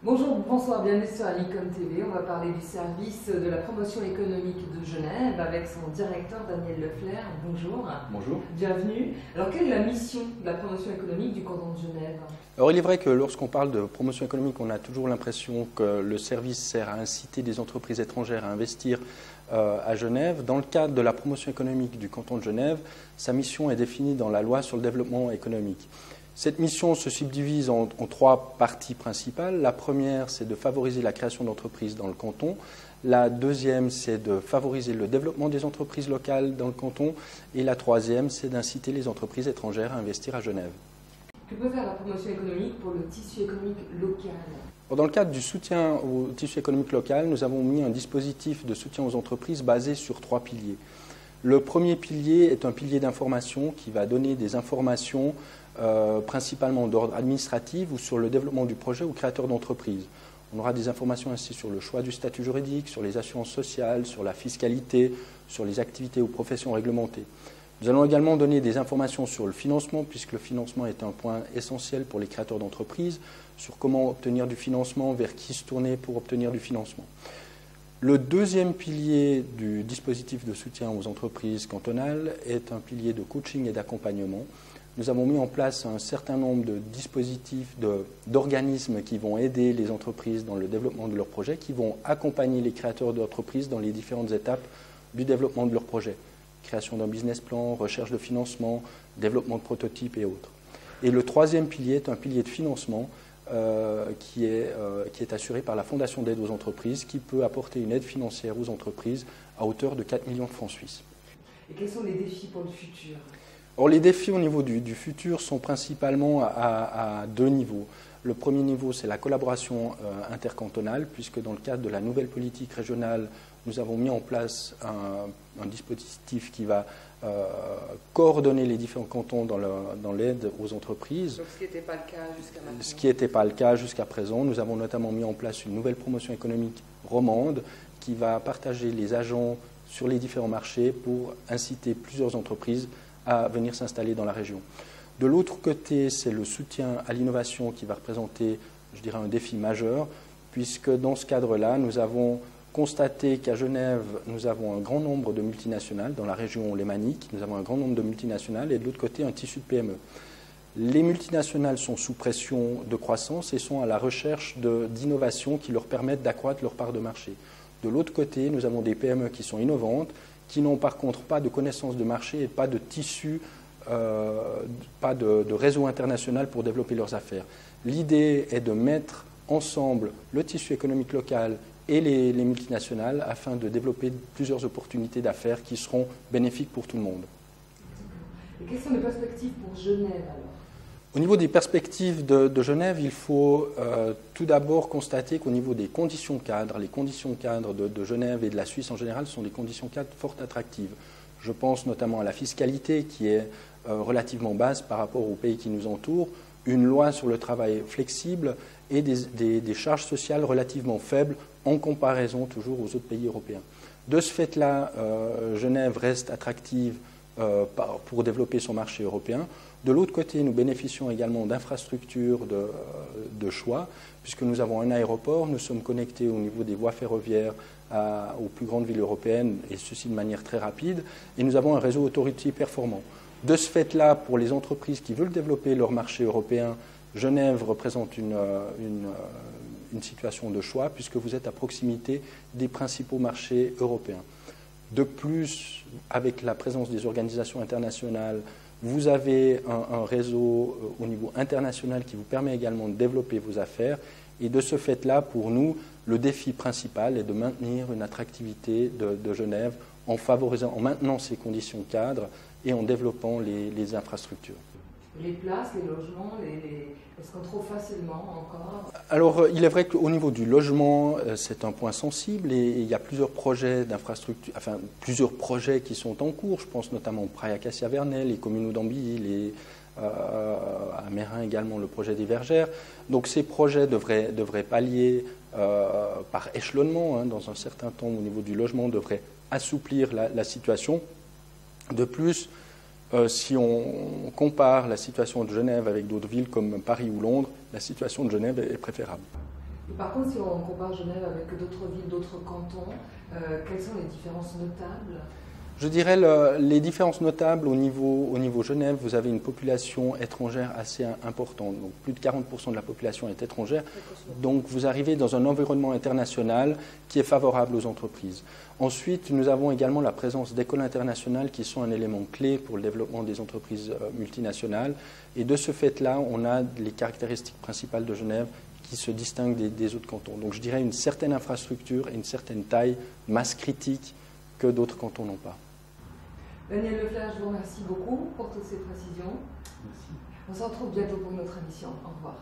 Bonjour, bonsoir, bienvenue sur Alicom TV. On va parler du service de la promotion économique de Genève avec son directeur Daniel Lefler. Bonjour. Bonjour. Bienvenue. Alors, quelle est la mission de la promotion économique du canton de Genève? Alors il est vrai que lorsqu'on parle de promotion économique, on a toujours l'impression que le service sert à inciter des entreprises étrangères à investir à Genève. Dans le cadre de la promotion économique du canton de Genève, sa mission est définie dans la loi sur le développement économique. Cette mission se subdivise en trois parties principales. La première, c'est de favoriser la création d'entreprises dans le canton. La deuxième, c'est de favoriser le développement des entreprises locales dans le canton. Et la troisième, c'est d'inciter les entreprises étrangères à investir à Genève. Que peut faire la promotion économique pour le tissu économique local? Dans le cadre du soutien au tissu économique local, nous avons mis un dispositif de soutien aux entreprises basé sur trois piliers. Le premier pilier est un pilier d'information qui va donner des informations principalement d'ordre administratif ou sur le développement du projet ou créateur d'entreprise. On aura des informations ainsi sur le choix du statut juridique, sur les assurances sociales, sur la fiscalité, sur les activités ou professions réglementées. Nous allons également donner des informations sur le financement, puisque le financement est un point essentiel pour les créateurs d'entreprises, sur comment obtenir du financement, vers qui se tourner pour obtenir du financement. Le deuxième pilier du dispositif de soutien aux entreprises cantonales est un pilier de coaching et d'accompagnement. Nous avons mis en place un certain nombre de dispositifs, d'organismes qui vont aider les entreprises dans le développement de leurs projets, qui vont accompagner les créateurs d'entreprises dans les différentes étapes du développement de leurs projets. Création d'un business plan, recherche de financement, développement de prototypes et autres. Et le troisième pilier est un pilier de financement qui est assuré par la Fondation d'aide aux entreprises, qui peut apporter une aide financière aux entreprises à hauteur de 4 millions de francs suisses. Et quels sont les défis pour le futur? Or, les défis au niveau du futur sont principalement à deux niveaux. Le premier niveau, c'est la collaboration intercantonale, puisque dans le cadre de la nouvelle politique régionale, nous avons mis en place un dispositif qui va coordonner les différents cantons dans l'aide aux entreprises. Donc, ce qui n'était pas le cas jusqu'à maintenant. Ce qui n'était pas le cas jusqu'à présent. Nous avons notamment mis en place une nouvelle promotion économique romande qui va partager les agents sur les différents marchés pour inciter plusieurs entreprises à venir s'installer dans la région. De l'autre côté, c'est le soutien à l'innovation qui va représenter, je dirais, un défi majeur, puisque dans ce cadre-là, nous avons constaté qu'à Genève, nous avons un grand nombre de multinationales, dans la région lémanique, nous avons un grand nombre de multinationales, et de l'autre côté, un tissu de PME. Les multinationales sont sous pression de croissance et sont à la recherche d'innovations qui leur permettent d'accroître leur part de marché. De l'autre côté, nous avons des PME qui sont innovantes, qui n'ont par contre pas de connaissances de marché et pas de tissu, pas de réseau international pour développer leurs affaires. L'idée est de mettre ensemble le tissu économique local et les multinationales afin de développer plusieurs opportunités d'affaires qui seront bénéfiques pour tout le monde. Et quelles sont les perspectives pour Genève alors? Au niveau des perspectives de Genève, il faut tout d'abord constater qu'au niveau des conditions cadres, les conditions cadres de Genève et de la Suisse en général sont des conditions cadres fort attractives. Je pense notamment à la fiscalité qui est relativement basse par rapport aux pays qui nous entourent, une loi sur le travail flexible et des charges sociales relativement faibles en comparaison toujours aux autres pays européens. De ce fait-là, Genève reste attractive pour développer son marché européen. De l'autre côté, nous bénéficions également d'infrastructures de choix, puisque nous avons un aéroport, nous sommes connectés au niveau des voies ferroviaires aux plus grandes villes européennes, et ceci de manière très rapide, et nous avons un réseau autoroutier performant. De ce fait-là, pour les entreprises qui veulent développer leur marché européen, Genève représente une situation de choix, puisque vous êtes à proximité des principaux marchés européens. De plus, avec la présence des organisations internationales, vous avez un réseau au niveau international qui vous permet également de développer vos affaires. Et de ce fait-là, pour nous, le défi principal est de maintenir une attractivité de Genève en favorisant, en maintenant ces conditions cadres et en développant les infrastructures. Les places, les logements, est-ce qu'on trouve facilement encore? Alors, il est vrai qu'au niveau du logement, c'est un point sensible et il y a plusieurs projets d'infrastructure, enfin plusieurs projets qui sont en cours. Je pense notamment au Praia Cassia Vernel, les communes d'Ambilly, à Mérin également le projet des Vergères. Donc ces projets devraient pallier par échelonnement, dans un certain temps au niveau du logement, devraient assouplir la situation. De plus, si on compare la situation de Genève avec d'autres villes comme Paris ou Londres, la situation de Genève est préférable. Et par contre, si on compare Genève avec d'autres villes, d'autres cantons, quelles sont les différences notables? Je dirais les différences notables au niveau Genève, vous avez une population étrangère assez importante. Donc plus de 40% de la population est étrangère. Donc vous arrivez dans un environnement international qui est favorable aux entreprises. Ensuite, nous avons également la présence d'écoles internationales qui sont un élément clé pour le développement des entreprises multinationales. Et de ce fait-là, on a les caractéristiques principales de Genève qui se distinguent des autres cantons. Donc je dirais une certaine infrastructure et une certaine taille, masse critique, que d'autres cantons n'ont pas. Daniel Leflers, je vous remercie beaucoup pour toutes ces précisions. Merci. On se retrouve bientôt pour une autre émission. Au revoir.